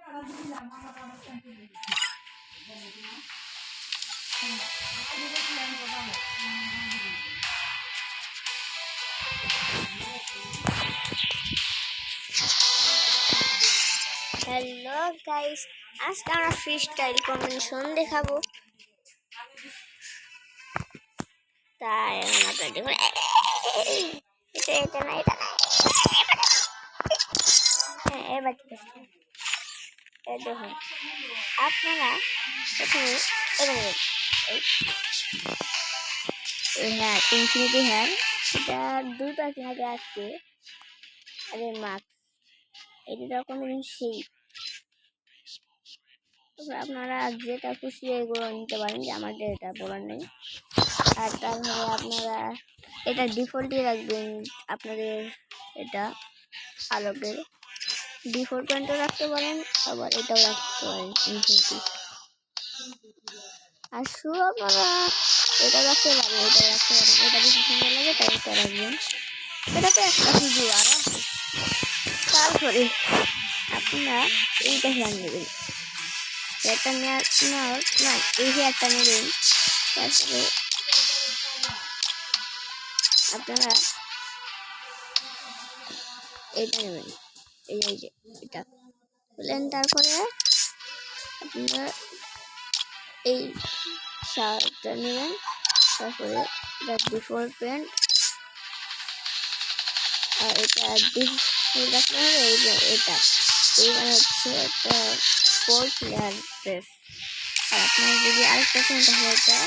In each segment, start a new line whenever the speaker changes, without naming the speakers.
Hello guys, আজকে আমরা free style combination দেখাবো। তাই আপনারা দেখুন, এটা না হ্যাঁ এবার ঠিক আছে। দেখুন আপনারা প্রথমে হ্যাঁ ইনফিনিটি হ্যাঁ এটা 2 দিন আগে আসছে। আরে মাস্ক এটা কম্বিনেশন সেই আপনারা যেটা খুশি এগুলো নিতে পারেন, যে আমাদের এটা বলার নেই। আর তারপরে আপনারা এটা ডিফল্টই রাখবেন, আপনাদের এটা আলোকের ডিফল্ট পয়েন্টও রাখতে পারেন, আবার এটাও রাখতে পারেন ইনফিনিটি। আর শু আপনারা এটা রাখতে পারেন, এটা রাখতে পারেন, এটা বেশি সুন্দর লাগে তাই এটা রাখবেন। এটা তো একটা শুধু আরও তারপরে আপনারা এইটা হেয়ার নেবেন, হেয়ারটা নেওয়ার না এই হেয়ারটা নেবেন। তারপরে আপনারা এইটা নেবেন, এই যে এটা বললেন। তারপরে আপনারা এই শার্টটা নেবেন, তারপরে এটা ডিফল্ট প্যান্ট, আর এটা ডিফল্ট আপনার এই যে এটা হচ্ছে একটা 4 প্লেয়ার ড্রেস। আর আপনারা যদি আরেকটা চান তাহলে এটা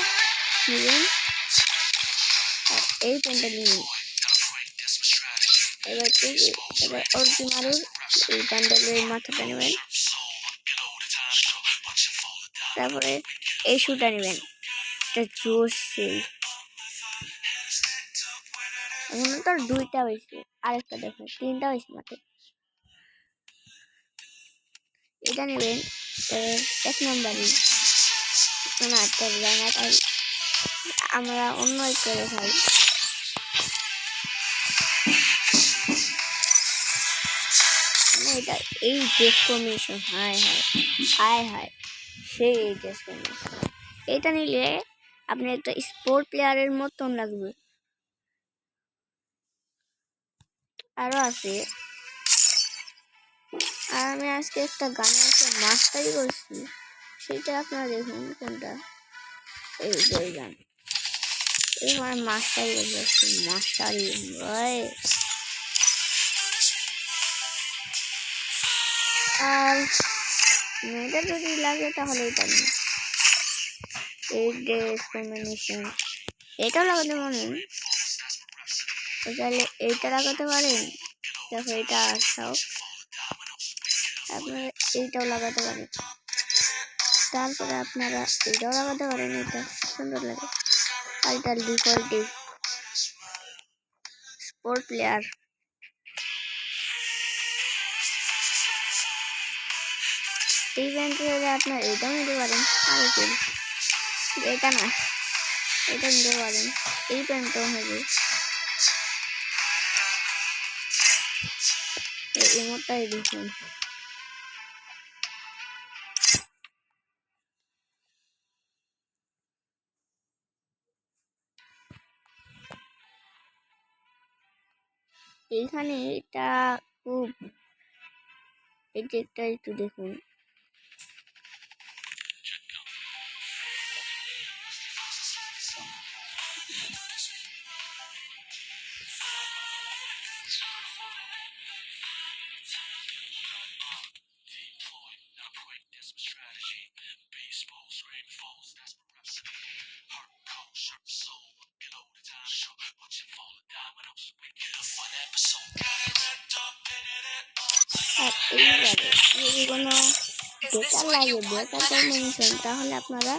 নেবেন, আর এই প্যান্টটা নেবেন। এবার অর্জিমারুর এই প্যান্ডেলের মাথাটা নেবেন, তারপরে এই শুটা নেবেন, এটা জোশ সেই। এখন তো 2টা হয়েছে, আরেকটা দেখুন 3টা হয়েছে মাত্র। এটা নেবেন 1 নম্বরই না, তাই আমরা অন্য একটা দেখাই। এটা এই ড্রেস কম্বিনেশন হায় সেই এই ড্রেস কম্বিনেশন। এটা নিলে আপনি একটা স্পোর্ট প্লেয়ারের মতন লাগবে। আরো আছে, আর আমি আজকে একটা গানে মাস্টারি করছি, সেটা আপনারা দেখুন কোনটা। এই যে গান এই আমার মাস্টারি করছি, মাস্টারি ভাই। আর মেয়েটা যদি লাগে তাহলে এটা নিন, এই ড্রেস কম্বিনেশন এটাও লাগাতে পারেন, তাহলে এইটা লাগাতে পারেন। দেখো এটা আসাও আপনারা এইটাও লাগাতে পারেন, তারপরে আপনারা এটাও লাগাতে পারেন, এটা সুন্দর লাগে। আর এটা ডিফল্ট স্পোর্ট প্লেয়ার। এই ব্যান্ডে হলে আপনার এটাও নিতে পারেন, আর এটা না এটা নিতে পারেন, এই প্যান্টটাও হবে। এই মোটাই দেখুন, এইখানে এটা খুব এটা একটু দেখুন। আর এইবারে যদি কোনো বেকার লাগে, বেকার কম্বিনেশন, তাহলে আপনারা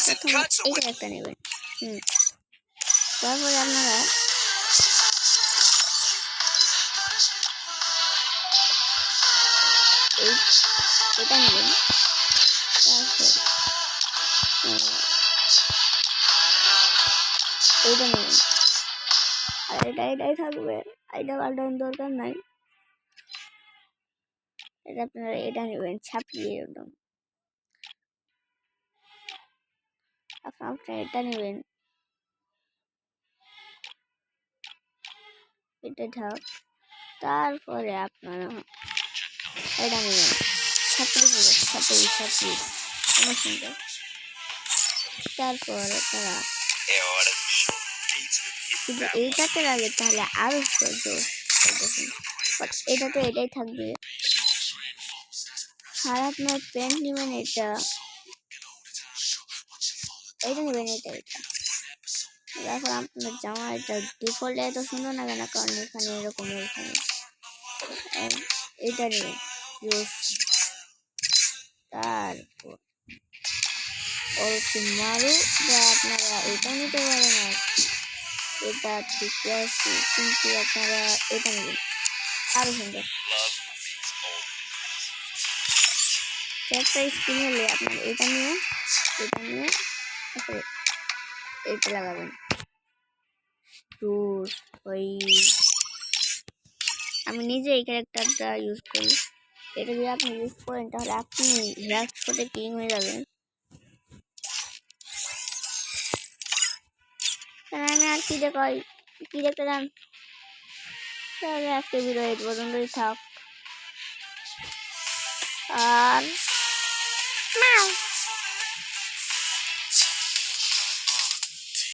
প্রথমে এইটা একটা নেবেন। তারপরে আপনারা এটা নেবেন, তারপর এইটা নেবেন। আর এটাই থাকবে, এটা পাল্টানোর দরকার নাই। এটা আপনারা এটা নেবেন ছাপিয়ে একদম। আপনারা এটা নেবেন, এটা ঢাক। তারপরে আপনারা এটা নেবেন ছাপড়ি পুরো ছাপড়ি অনেক সুন্দর। তারপর আপনারা যদি এইটাতে লাগে তাহলে আরো সুন্দর। এটা তো এটাই থাকবে। আর আপনার প্যান্ট নেবেন এটা নেবেন এটা। তারপর আপনার জামা এটা ডিফল্ট এত সুন্দর লাগে না, কারণ এখানে এরকম এখানে এটা নেবেন। তারপর মারু বা আপনারা এটা নিতে পারেন। আর এটা ঠিক আছে, কিন্তু আপনারা এটা নেবেন আরো সুন্দর। একটা স্কিন হলে আপনার এটা নিয়ে তারপরে এটা লাগাবেন। ওই আমি নিজে এই ক্যারেক্টারটা ইউজ করি। এটা যদি আপনি ইউজ করেন তাহলে আপনি হেয়ার শটে কিং হয়ে যাবেন। আমি আর কি দেখতে যান। তাহলে আজকে ভিডিও এই পর্যন্তই থাক। আর